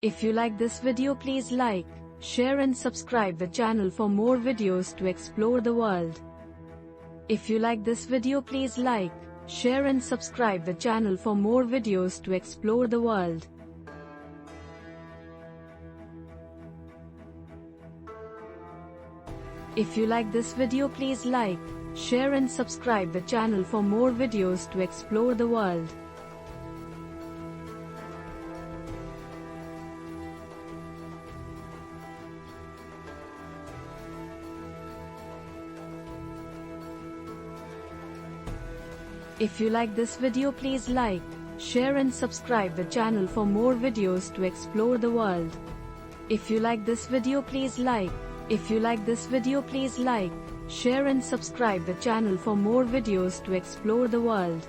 If you like this video, please like, share and subscribe the channel for more videos to explore the world. If you like this video, please like, share and subscribe the channel for more videos to explore the world. If you like this video, please like, share and subscribe the channel for more videos to explore the world. If you like this video, please like, share and subscribe the channel for more videos to explore the world. If you like this video, please like, share and subscribe the channel for more videos to explore the world.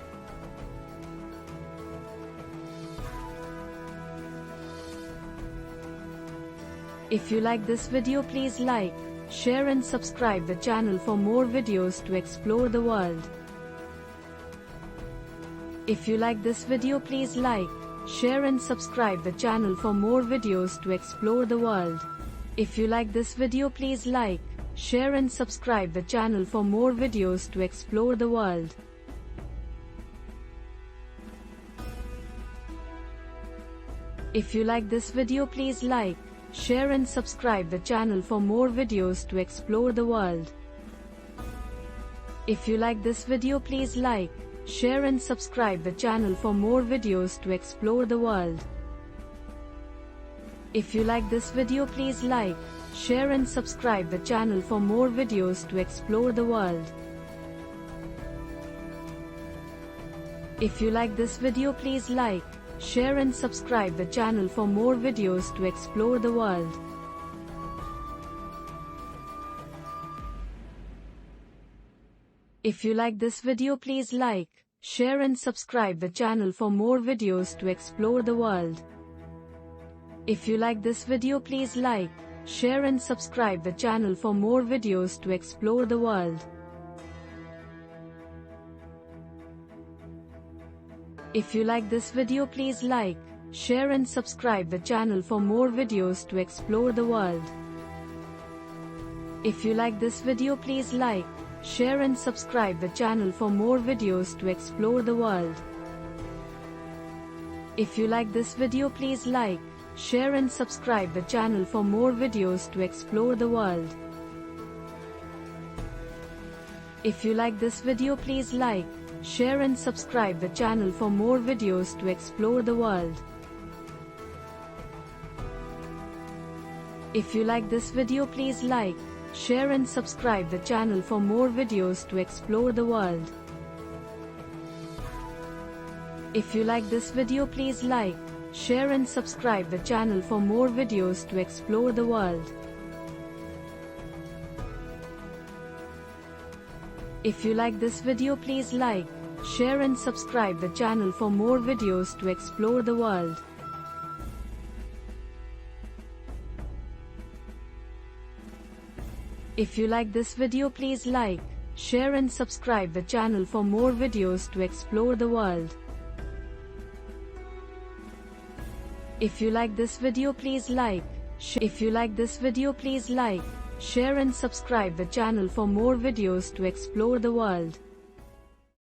If you like this video, please like, share and subscribe the channel for more videos to explore the world. If you like this video, please like, share and subscribe the channel for more videos to explore the world. If you like this video, please like, share and subscribe the channel for more videos to explore the world. If you like this video, please like, share and subscribe the channel for more videos to explore the world. If you like this video, please like, share and subscribe the channel for more videos to explore the world. If you like this video, please like, share and subscribe the channel for more videos to explore the world. If you like this video, please like, share and subscribe the channel for more videos to explore the world. If you like this video, please like, share and subscribe the channel for more videos to explore the world. If you like this video, please like, share and subscribe the channel for more videos to explore the world. If you like this video, please like, share and subscribe the channel for more videos to explore the world. If you like this video, please like, share and subscribe the channel for more videos to explore the world. If you like this video, please like, share and subscribe the channel for more videos to explore the world. If you like this video, please like, share and subscribe the channel for more videos to explore the world. If you like this video, please like, share and subscribe the channel for more videos to explore the world. If you like this video, please like, share and subscribe the channel for more videos to explore the world. If you like this video, please like, share and subscribe the channel for more videos to explore the world. If you like this video, please like, share and subscribe the channel for more videos to explore the world. If you like this video, please like, share and subscribe the channel for more videos to explore the world.